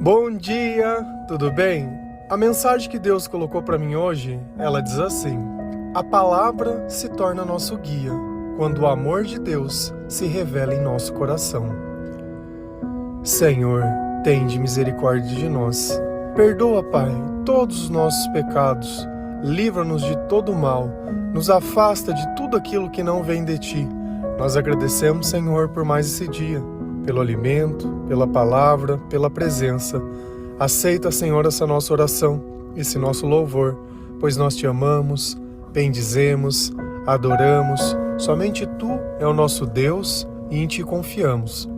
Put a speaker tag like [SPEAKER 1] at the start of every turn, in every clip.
[SPEAKER 1] Bom dia, tudo bem? A mensagem que Deus colocou para mim hoje, ela diz assim: a palavra se torna nosso guia quando o amor de Deus se revela em nosso coração. Senhor, tende misericórdia de nós. Perdoa, Pai, todos os nossos pecados. Livra-nos de todo o mal. Nos afasta de tudo aquilo que não vem de Ti. Nós agradecemos, Senhor, por mais esse dia, pelo alimento, pela palavra, pela presença. Aceita, Senhor, essa nossa oração, esse nosso louvor, pois nós Te amamos, bendizemos, adoramos. Somente Tu é o nosso Deus e em Ti confiamos.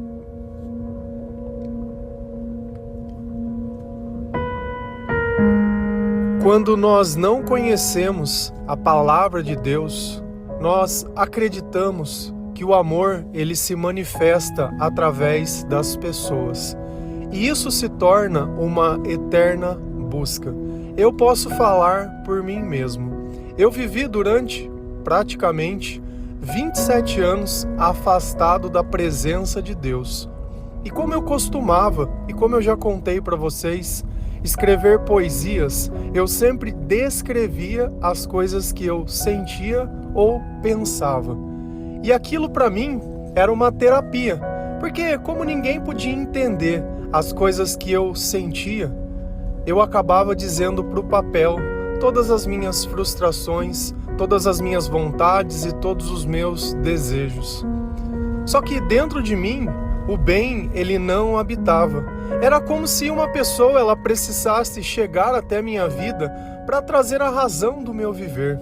[SPEAKER 1] Quando nós não conhecemos a palavra de Deus, nós acreditamos que o amor ele se manifesta através das pessoas. E isso se torna uma eterna busca. Eu posso falar por mim mesmo. Eu vivi durante praticamente 27 anos afastado da presença de Deus. E como eu costumava, e como eu já contei para vocês, escrever poesias, eu sempre descrevia as coisas que eu sentia ou pensava. E aquilo para mim era uma terapia, porque como ninguém podia entender as coisas que eu sentia, eu acabava dizendo para o papel todas as minhas frustrações, todas as minhas vontades e todos os meus desejos. Só que dentro de mim, o bem ele não habitava. Era como se uma pessoa ela precisasse chegar até minha vida para trazer a razão do meu viver.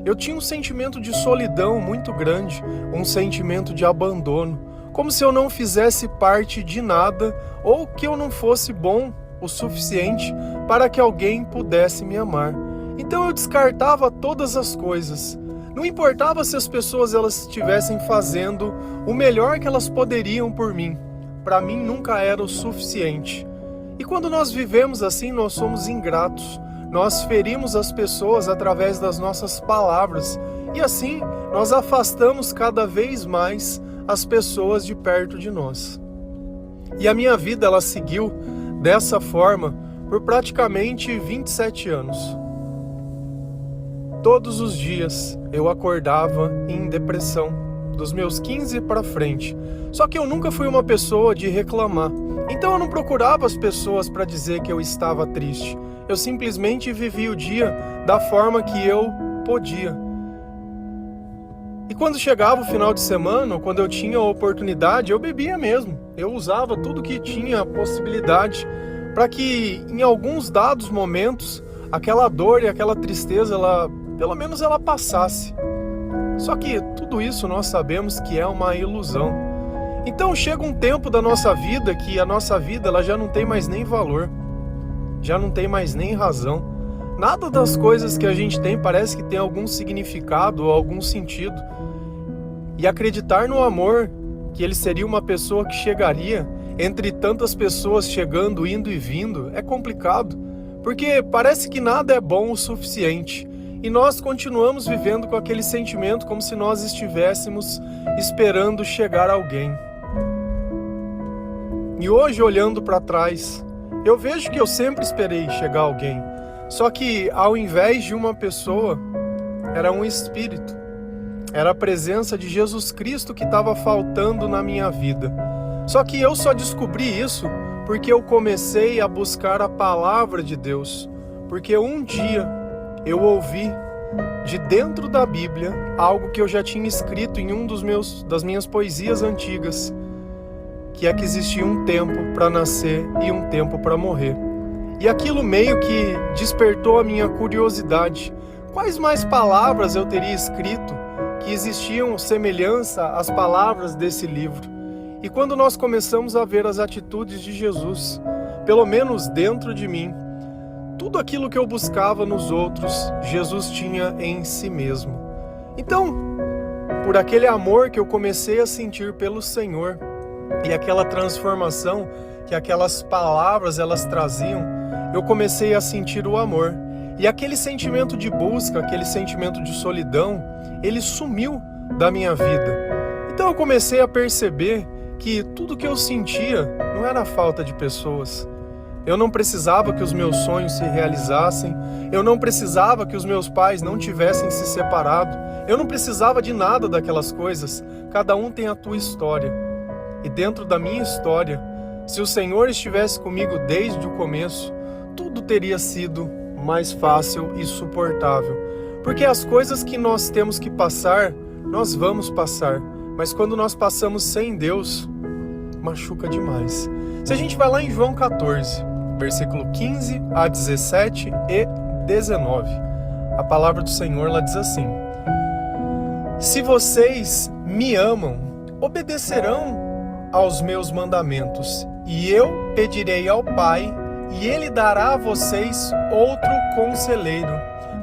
[SPEAKER 1] Eu tinha um sentimento de solidão muito grande, um sentimento de abandono, como se eu não fizesse parte de nada ou que eu não fosse bom o suficiente para que alguém pudesse me amar. Então eu descartava todas as coisas. Não importava se as pessoas elas estivessem fazendo o melhor que elas poderiam por mim. Para mim nunca era o suficiente. E quando nós vivemos assim, nós somos ingratos. Nós ferimos as pessoas através das nossas palavras. E assim, nós afastamos cada vez mais as pessoas de perto de nós. E a minha vida, ela seguiu dessa forma por praticamente 27 anos. Todos os dias eu acordava em depressão, dos meus 15 para frente. Só que eu nunca fui uma pessoa de reclamar. Então eu não procurava as pessoas para dizer que eu estava triste. Eu simplesmente vivia o dia da forma que eu podia. E quando chegava o final de semana, ou quando eu tinha a oportunidade, eu bebia mesmo. Eu usava tudo que tinha possibilidade para que em alguns dados momentos aquela dor e aquela tristeza, pelo menos ela passasse. Só que tudo isso nós sabemos que é uma ilusão. Então chega um tempo da nossa vida que a nossa vida ela já não tem mais nem valor, já não tem mais nem razão. Nada das coisas que a gente tem parece que tem algum significado ou algum sentido. E acreditar no amor, que ele seria uma pessoa que chegaria entre tantas pessoas chegando, indo e vindo, é complicado, porque parece que nada é bom o suficiente. E nós continuamos vivendo com aquele sentimento como se nós estivéssemos esperando chegar alguém. E hoje, olhando para trás, eu vejo que eu sempre esperei chegar alguém. Só que ao invés de uma pessoa, era um espírito. Era a presença de Jesus Cristo que estava faltando na minha vida. Só que eu só descobri isso porque eu comecei a buscar a palavra de Deus. Porque um dia eu ouvi de dentro da Bíblia algo que eu já tinha escrito em das minhas poesias antigas, que é que existia um tempo para nascer e um tempo para morrer. E aquilo meio que despertou a minha curiosidade. Quais mais palavras eu teria escrito que existiam semelhança às palavras desse livro? E quando nós começamos a ver as atitudes de Jesus, pelo menos dentro de mim, tudo aquilo que eu buscava nos outros, Jesus tinha em si mesmo. Então, por aquele amor que eu comecei a sentir pelo Senhor e aquela transformação que aquelas palavras elas traziam, eu comecei a sentir o amor. E aquele sentimento de busca, aquele sentimento de solidão, ele sumiu da minha vida. Então eu comecei a perceber que tudo que eu sentia não era falta de pessoas, Eu não precisava que os meus sonhos se realizassem. Eu não precisava que os meus pais não tivessem se separado. Eu não precisava de nada daquelas coisas. Cada um tem a tua história. E dentro da minha história, se o Senhor estivesse comigo desde o começo, tudo teria sido mais fácil e suportável. Porque as coisas que nós temos que passar, nós vamos passar. Mas quando nós passamos sem Deus, machuca demais. Se a gente vai lá em João 14, versículo 15 a 17 e 19, a palavra do Senhor lá diz assim: Se vocês me amam, obedecerão aos meus mandamentos, e eu pedirei ao Pai, e Ele dará a vocês outro conselheiro,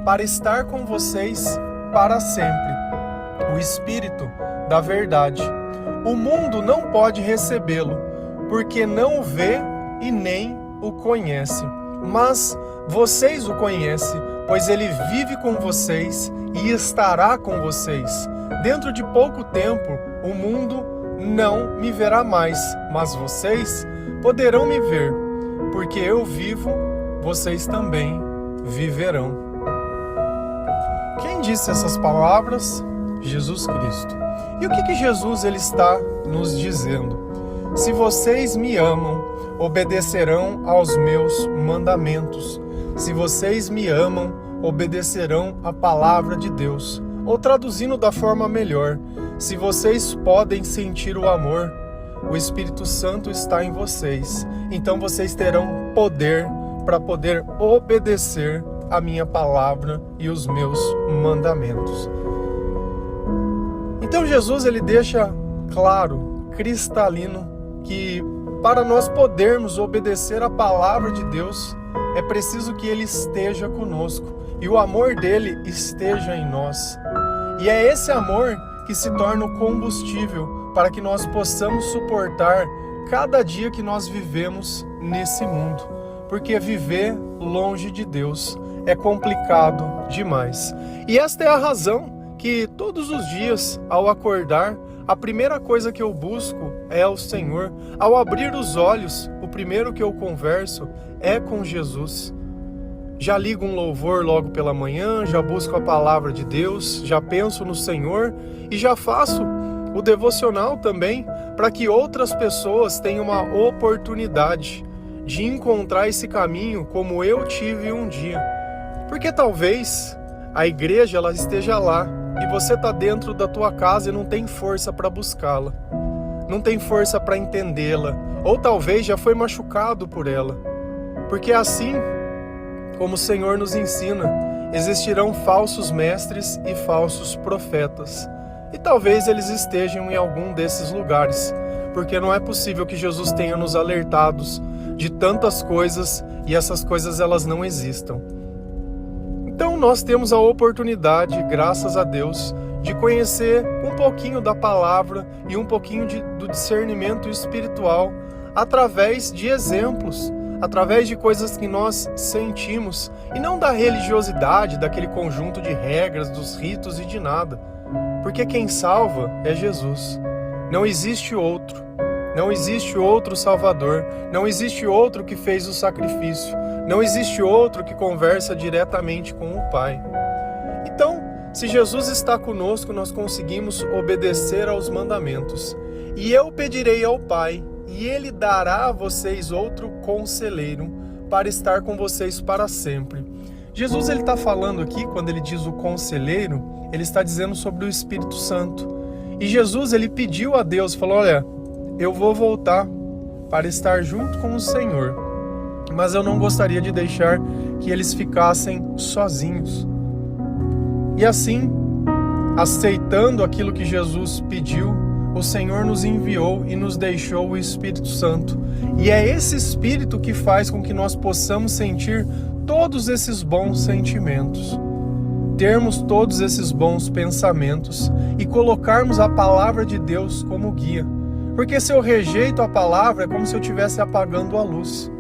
[SPEAKER 1] para estar com vocês para sempre, o Espírito da verdade. O mundo não pode recebê-lo, porque não o vê e nem o conhece. Mas vocês o conhecem, pois ele vive com vocês e estará com vocês. Dentro de pouco tempo, o mundo não me verá mais, mas vocês poderão me ver, porque eu vivo, vocês também viverão. Quem disse essas palavras? Jesus Cristo. E o que Jesus ele está nos dizendo? Se vocês me amam, obedecerão aos meus mandamentos. Se vocês me amam, obedecerão à palavra de Deus. Ou traduzindo da forma melhor, se vocês podem sentir o amor, o Espírito Santo está em vocês. Então vocês terão poder para poder obedecer a minha palavra e os meus mandamentos. Então Jesus ele deixa claro, cristalino, que para nós podermos obedecer a palavra de Deus, é preciso que Ele esteja conosco e o amor dele esteja em nós. E é esse amor que se torna o combustível para que nós possamos suportar cada dia que nós vivemos nesse mundo. Porque viver longe de Deus é complicado demais. E esta é a razão que todos os dias, ao acordar, a primeira coisa que eu busco é o Senhor. Ao abrir os olhos, o primeiro que eu converso é com Jesus. Já ligo um louvor logo pela manhã, já busco a palavra de Deus, já penso no Senhor e já faço o devocional também para que outras pessoas tenham uma oportunidade de encontrar esse caminho como eu tive um dia. Porque talvez a igreja ela esteja lá e você está dentro da tua casa e não tem força para buscá-la, não tem força para entendê-la, ou talvez já foi machucado por ela. Porque assim como o Senhor nos ensina, existirão falsos mestres e falsos profetas. E talvez eles estejam em algum desses lugares, porque não é possível que Jesus tenha nos alertados de tantas coisas e essas coisas elas não existam. Então nós temos a oportunidade, graças a Deus, de conhecer um pouquinho da palavra e um pouquinho do discernimento espiritual através de exemplos, através de coisas que nós sentimos e não da religiosidade, daquele conjunto de regras, dos ritos e de nada. Porque quem salva é Jesus. Não existe outro. Não existe outro Salvador. Não existe outro que fez o sacrifício. Não existe outro que conversa diretamente com o Pai. Então, se Jesus está conosco, nós conseguimos obedecer aos mandamentos. E eu pedirei ao Pai, e Ele dará a vocês outro conselheiro para estar com vocês para sempre. Jesus ele está falando aqui, quando ele diz o conselheiro, ele está dizendo sobre o Espírito Santo. E Jesus ele pediu a Deus, falou, olha, eu vou voltar para estar junto com o Senhor, mas eu não gostaria de deixar que eles ficassem sozinhos. E assim, aceitando aquilo que Jesus pediu, o Senhor nos enviou e nos deixou o Espírito Santo. E é esse Espírito que faz com que nós possamos sentir todos esses bons sentimentos, termos todos esses bons pensamentos e colocarmos a palavra de Deus como guia. Porque se eu rejeito a palavra, é como se eu estivesse apagando a luz.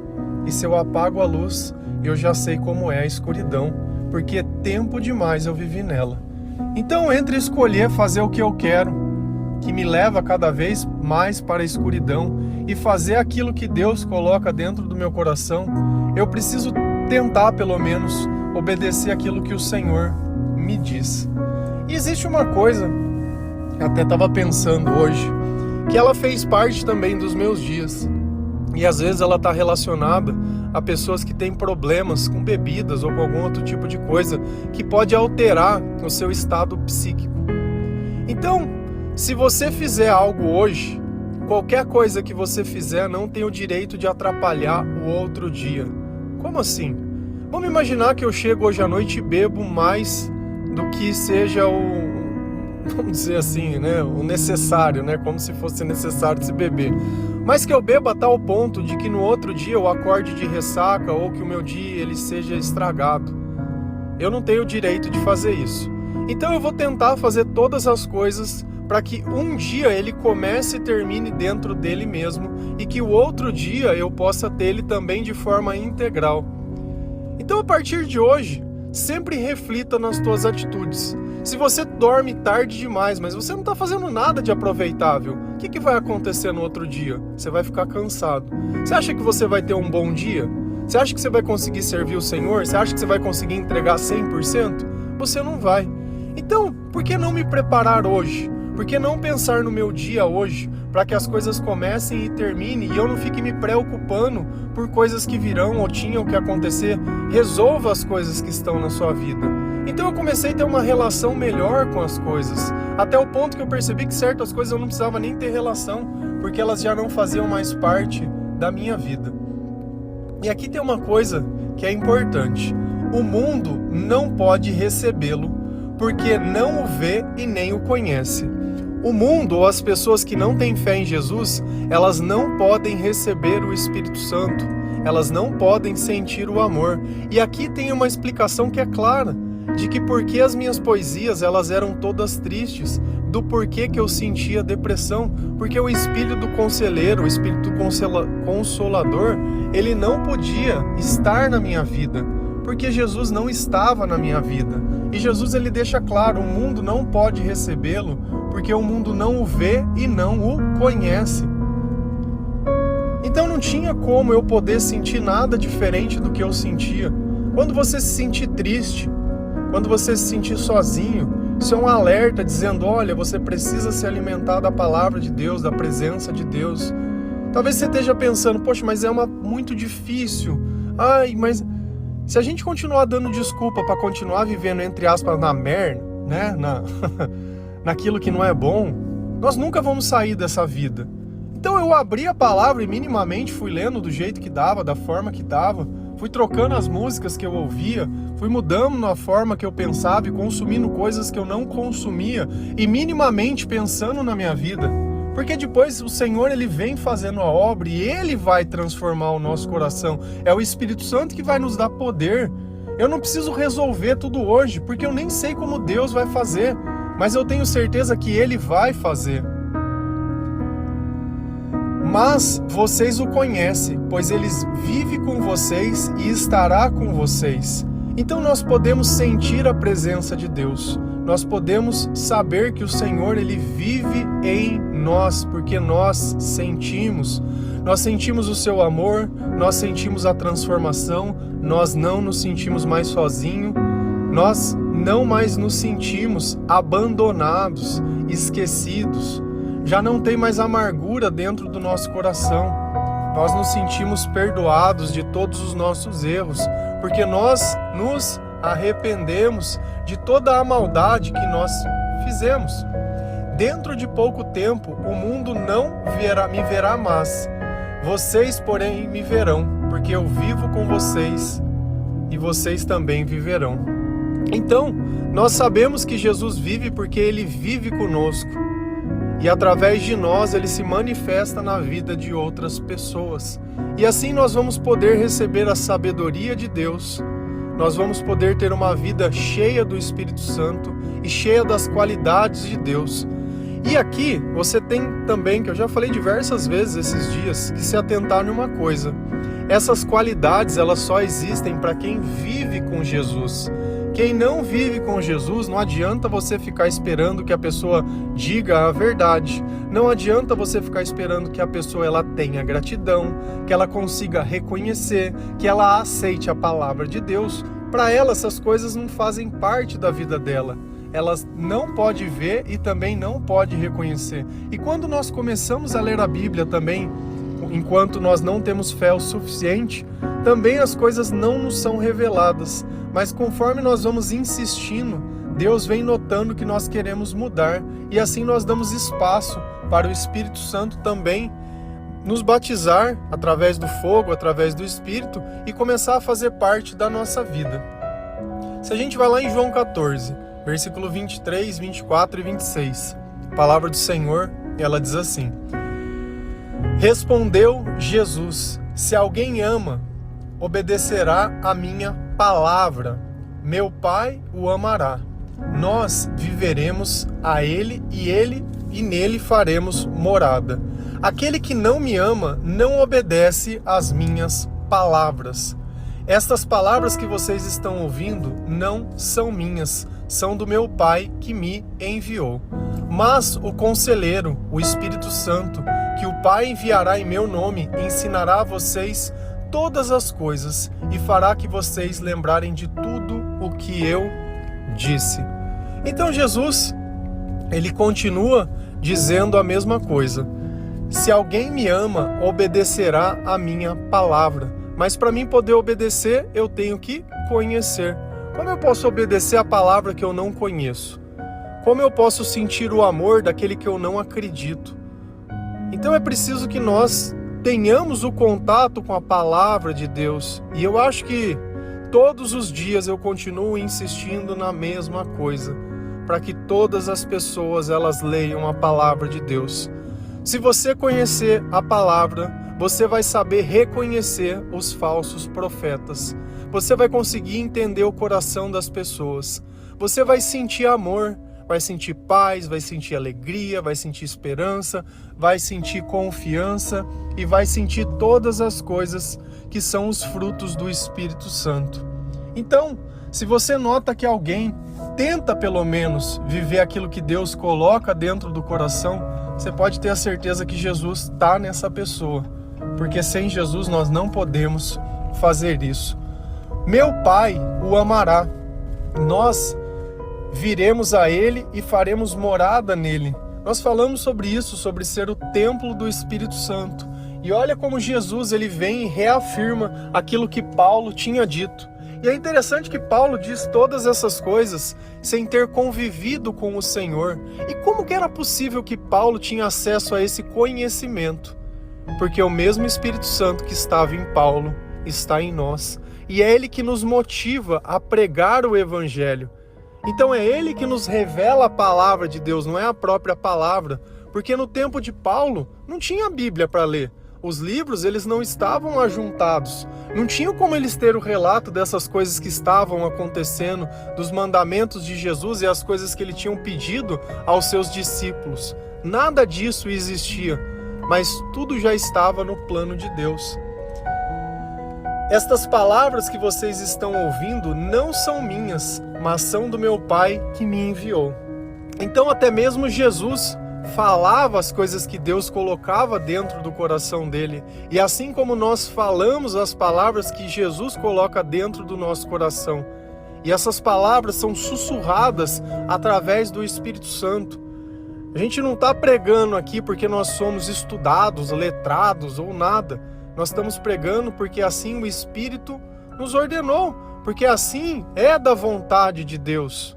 [SPEAKER 1] E se eu apago a luz, eu já sei como é a escuridão, porque é tempo demais eu vivi nela. Então, entre escolher fazer o que eu quero, que me leva cada vez mais para a escuridão e fazer aquilo que Deus coloca dentro do meu coração, eu preciso tentar, pelo menos, obedecer aquilo que o Senhor me diz. E existe uma coisa, eu até estava pensando hoje, que ela fez parte também dos meus dias. E às vezes ela está relacionada a pessoas que têm problemas com bebidas ou com algum outro tipo de coisa que pode alterar o seu estado psíquico. Então, se você fizer algo hoje, qualquer coisa que você fizer não tem o direito de atrapalhar o outro dia. Como assim? Vamos imaginar que eu chego hoje à noite e bebo mais do que seja vamos dizer assim, né, o necessário, né, como se fosse necessário se beber. Mas que eu beba a tal ponto de que no outro dia eu acorde de ressaca ou que o meu dia ele seja estragado. Eu não tenho o direito de fazer isso. Então eu vou tentar fazer todas as coisas para que um dia ele comece e termine dentro dele mesmo e que o outro dia eu possa ter ele também de forma integral. Então a partir de hoje, sempre reflita nas tuas atitudes. Se você dorme tarde demais, mas você não está fazendo nada de aproveitável, o que vai acontecer no outro dia? Você vai ficar cansado. Você acha que você vai ter um bom dia? Você acha que você vai conseguir servir o Senhor? Você acha que você vai conseguir entregar 100%? Você não vai. Então, por que não me preparar hoje? Por que não pensar no meu dia hoje, para que as coisas comecem e terminem e eu não fique me preocupando por coisas que virão ou tinham que acontecer? Resolva as coisas que estão na sua vida. Então eu comecei a ter uma relação melhor com as coisas, até o ponto que eu percebi que certas coisas eu não precisava nem ter relação, porque elas já não faziam mais parte da minha vida. E aqui tem uma coisa que é importante: o mundo não pode recebê-lo, porque não o vê e nem o conhece. O mundo ou as pessoas que não têm fé em Jesus, elas não podem receber o Espírito Santo, elas não podem sentir o amor. E aqui tem uma explicação que é clara, de que porque as minhas poesias elas eram todas tristes, do porquê que eu sentia depressão, porque o Espírito do Conselheiro, o Espírito Consolador, ele não podia estar na minha vida, porque Jesus não estava na minha vida. E Jesus ele deixa claro, o mundo não pode recebê-lo, porque o mundo não o vê e não o conhece. Então não tinha como eu poder sentir nada diferente do que eu sentia. Quando você se sentir triste, quando você se sentir sozinho, isso é um alerta dizendo, olha, você precisa se alimentar da palavra de Deus, da presença de Deus. Talvez você esteja pensando, poxa, mas é muito difícil. Ai, mas se a gente continuar dando desculpa para continuar vivendo, entre aspas, na merda, né? Naquilo que não é bom, nós nunca vamos sair dessa vida. Então eu abri a palavra e minimamente fui lendo do jeito que dava, da forma que dava. Fui trocando as músicas que eu ouvia, fui mudando na forma que eu pensava e consumindo coisas que eu não consumia e minimamente pensando na minha vida. Porque depois o Senhor ele vem fazendo a obra e Ele vai transformar o nosso coração. É o Espírito Santo que vai nos dar poder. Eu não preciso resolver tudo hoje, porque eu nem sei como Deus vai fazer, mas eu tenho certeza que Ele vai fazer. Mas vocês o conhecem, pois Ele vive com vocês e estará com vocês. Então nós podemos sentir a presença de Deus. Nós podemos saber que o Senhor ele vive em nós, porque nós sentimos. Nós sentimos o seu amor, nós sentimos a transformação, nós não nos sentimos mais sozinhos, nós não mais nos sentimos abandonados, esquecidos. Já não tem mais amargura dentro do nosso coração. Nós nos sentimos perdoados de todos os nossos erros, porque nós nos arrependemos de toda a maldade que nós fizemos. Dentro de pouco tempo, o mundo não me verá mais. Vocês, porém, me verão, porque eu vivo com vocês e vocês também viverão. Então, nós sabemos que Jesus vive porque Ele vive conosco. E através de nós Ele se manifesta na vida de outras pessoas. E assim nós vamos poder receber a sabedoria de Deus. Nós vamos poder ter uma vida cheia do Espírito Santo e cheia das qualidades de Deus. E aqui você tem também, que eu já falei diversas vezes esses dias, que se atentar numa coisa. Essas qualidades elas só existem para quem vive com Jesus. Quem não vive com Jesus, não adianta você ficar esperando que a pessoa diga a verdade. Não adianta você ficar esperando que a pessoa ela tenha gratidão, que ela consiga reconhecer, que ela aceite a palavra de Deus. Para ela, essas coisas não fazem parte da vida dela. Elas não pode ver e também não pode reconhecer. E quando nós começamos a ler a Bíblia também, enquanto nós não temos fé o suficiente, também as coisas não nos são reveladas. Mas conforme nós vamos insistindo, Deus vem notando que nós queremos mudar. E assim nós damos espaço para o Espírito Santo também nos batizar através do fogo, através do Espírito e começar a fazer parte da nossa vida. Se a gente vai lá em João 14, versículo 23, 24 e 26, a palavra do Senhor, ela diz assim: Respondeu Jesus: Se alguém ama, obedecerá a minha palavra. Meu Pai o amará. Nós viveremos a ele e nele faremos morada. Aquele que não me ama não obedece às minhas palavras. Estas palavras que vocês estão ouvindo não são minhas, são do meu Pai que me enviou. Mas o Conselheiro, o Espírito Santo, que o Pai enviará em meu nome, ensinará a vocês todas as coisas e fará que vocês lembrarem de tudo o que eu disse. Então Jesus, ele continua dizendo a mesma coisa. Se alguém me ama, obedecerá a minha palavra. Mas para mim poder obedecer, eu tenho que conhecer. Como eu posso obedecer a palavra que eu não conheço? Como eu posso sentir o amor daquele que eu não acredito? Então é preciso que nós tenhamos o contato com a palavra de Deus. E eu acho que todos os dias eu continuo insistindo na mesma coisa, para que todas as pessoas elas leiam a palavra de Deus. Se você conhecer a palavra, você vai saber reconhecer os falsos profetas. Você vai conseguir entender o coração das pessoas. Você vai sentir amor, vai sentir paz, vai sentir alegria, vai sentir esperança, vai sentir confiança e vai sentir todas as coisas que são os frutos do Espírito Santo. Então, se você nota que alguém tenta pelo menos viver aquilo que Deus coloca dentro do coração, você pode ter a certeza que Jesus está nessa pessoa, porque sem Jesus nós não podemos fazer isso. Meu Pai o amará. Nós viremos a Ele e faremos morada nele. Nós falamos sobre isso, sobre ser o templo do Espírito Santo. E olha como Jesus ele vem e reafirma aquilo que Paulo tinha dito. E é interessante que Paulo diz todas essas coisas sem ter convivido com o Senhor. E como que era possível que Paulo tinha acesso a esse conhecimento? Porque o mesmo Espírito Santo que estava em Paulo está em nós. E é Ele que nos motiva a pregar o Evangelho. Então é Ele que nos revela a palavra de Deus, não é a própria palavra. Porque no tempo de Paulo não tinha a Bíblia para ler. Os livros, eles não estavam ajuntados. Não tinham como eles ter o relato dessas coisas que estavam acontecendo, dos mandamentos de Jesus e as coisas que ele tinha pedido aos seus discípulos. Nada disso existia, mas tudo já estava no plano de Deus. Estas palavras que vocês estão ouvindo não são minhas, mas são do meu Pai que me enviou. Então até mesmo Jesus falava as coisas que Deus colocava dentro do coração dele. E assim como nós falamos as palavras que Jesus coloca dentro do nosso coração. E essas palavras são sussurradas através do Espírito Santo. A gente não está pregando aqui porque nós somos estudados, letrados ou nada. Nós estamos pregando porque assim o Espírito nos ordenou. Porque assim é da vontade de Deus.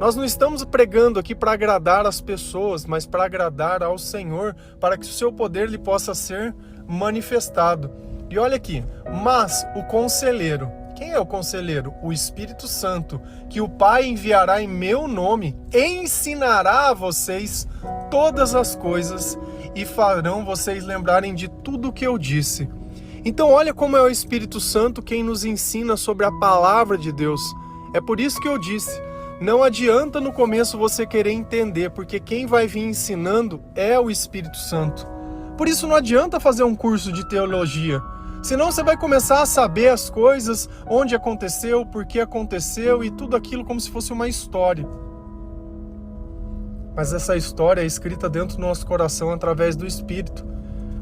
[SPEAKER 1] Nós não estamos pregando aqui para agradar as pessoas, mas para agradar ao Senhor, para que o seu poder lhe possa ser manifestado. E olha aqui, mas o Conselheiro, quem é o Conselheiro? O Espírito Santo, que o Pai enviará em meu nome, ensinará a vocês todas as coisas e farão vocês lembrarem de tudo o que eu disse. Então olha como é o Espírito Santo quem nos ensina sobre a palavra de Deus. É por isso que eu disse, não adianta no começo você querer entender, porque quem vai vir ensinando é o Espírito Santo. Por isso não adianta fazer um curso de teologia. Senão você vai começar a saber as coisas, onde aconteceu, por que aconteceu e tudo aquilo como se fosse uma história. Mas essa história é escrita dentro do nosso coração através do Espírito.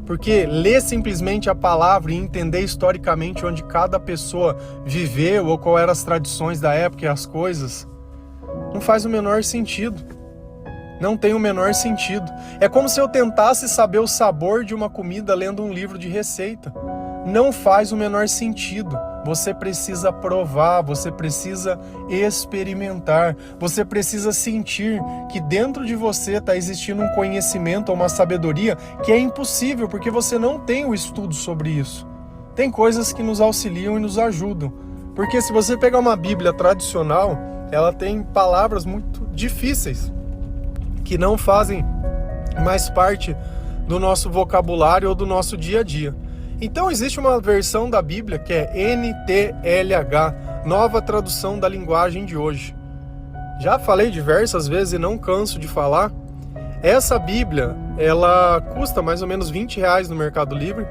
[SPEAKER 1] Porque ler simplesmente a palavra e entender historicamente onde cada pessoa viveu ou quais eram as tradições da época e as coisas, não faz o menor sentido. Não tem o menor sentido. É como se eu tentasse saber o sabor de uma comida lendo um livro de receita. Não faz o menor sentido. Você precisa provar, você precisa experimentar, você precisa sentir que dentro de você está existindo um conhecimento ou uma sabedoria que é impossível, porque você não tem o estudo sobre isso. Tem coisas que nos auxiliam e nos ajudam. Porque se você pegar uma Bíblia tradicional, ela tem palavras muito difíceis, que não fazem mais parte do nosso vocabulário ou do nosso dia a dia. Então existe uma versão da Bíblia que é NTLH, Nova Tradução da Linguagem de Hoje. Já falei diversas vezes e não canso de falar. Essa Bíblia, ela custa mais ou menos R$20 no Mercado Livre.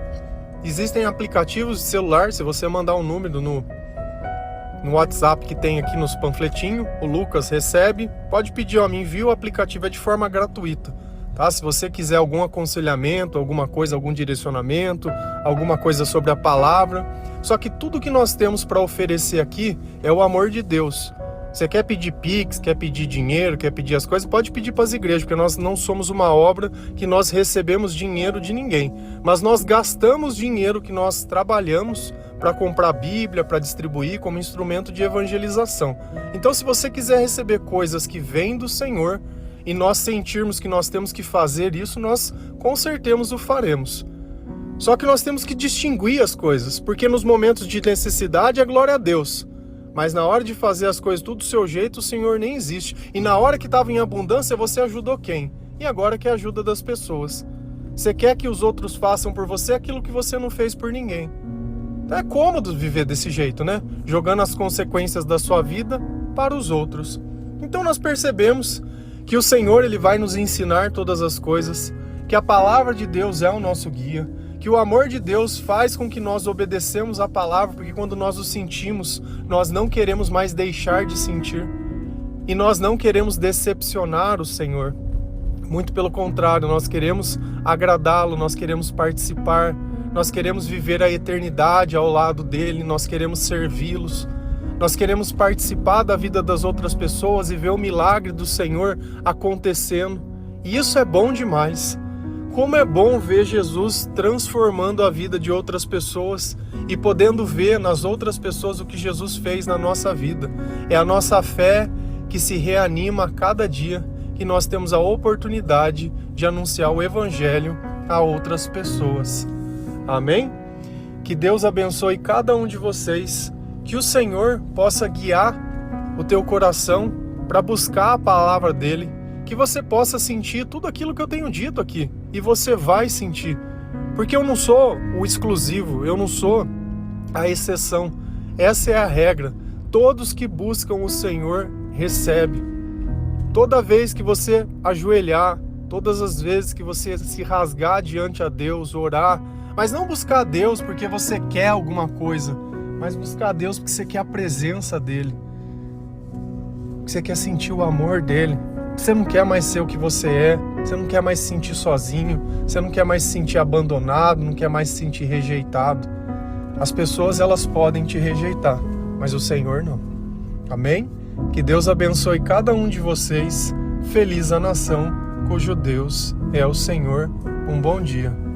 [SPEAKER 1] Existem aplicativos de celular, se você mandar um número no WhatsApp que tem aqui nos panfletinhos, o Lucas recebe, pode pedir, me envia o aplicativo, é de forma gratuita. Tá? Se você quiser algum aconselhamento, alguma coisa, algum direcionamento, alguma coisa sobre a palavra. Só que tudo que nós temos para oferecer aqui é o amor de Deus. Você quer pedir Pix, quer pedir dinheiro, quer pedir as coisas, pode pedir para as igrejas, porque nós não somos uma obra que nós recebemos dinheiro de ninguém. Mas nós gastamos dinheiro que nós trabalhamos para comprar Bíblia, para distribuir como instrumento de evangelização. Então, se você quiser receber coisas que vêm do Senhor, e nós sentirmos que nós temos que fazer isso, nós com certeza o faremos. Só que nós temos que distinguir as coisas, porque nos momentos de necessidade é glória a Deus. Mas na hora de fazer as coisas tudo do seu jeito, o Senhor nem existe. E na hora que estava em abundância, você ajudou quem? E agora que é a ajuda das pessoas. Você quer que os outros façam por você aquilo que você não fez por ninguém. Então é cômodo viver desse jeito, né? Jogando as consequências da sua vida para os outros. Então nós percebemos que o Senhor ele vai nos ensinar todas as coisas, que a palavra de Deus é o nosso guia, que o amor de Deus faz com que nós obedecemos a palavra, porque quando nós o sentimos, nós não queremos mais deixar de sentir, e nós não queremos decepcionar o Senhor. Muito pelo contrário, nós queremos agradá-lo, nós queremos participar, nós queremos viver a eternidade ao lado dele, nós queremos servi-los. Nós queremos participar da vida das outras pessoas e ver o milagre do Senhor acontecendo. E isso é bom demais. Como é bom ver Jesus transformando a vida de outras pessoas e podendo ver nas outras pessoas o que Jesus fez na nossa vida. É a nossa fé que se reanima a cada dia que nós temos a oportunidade de anunciar o Evangelho a outras pessoas. Amém? Que Deus abençoe cada um de vocês. Que o Senhor possa guiar o teu coração para buscar a palavra dele, que você possa sentir tudo aquilo que eu tenho dito aqui, e você vai sentir, porque eu não sou o exclusivo, eu não sou a exceção, essa é a regra. Todos que buscam o Senhor recebem. Toda vez que você ajoelhar, todas as vezes que você se rasgar diante a Deus, orar, mas não buscar a Deus porque você quer alguma coisa, mas buscar a Deus porque você quer a presença dele, porque você quer sentir o amor dele. Você não quer mais ser o que você é, você não quer mais se sentir sozinho, você não quer mais se sentir abandonado, não quer mais se sentir rejeitado. As pessoas elas podem te rejeitar, mas o Senhor não. Amém? Que Deus abençoe cada um de vocês. Feliz a nação cujo Deus é o Senhor. Um bom dia.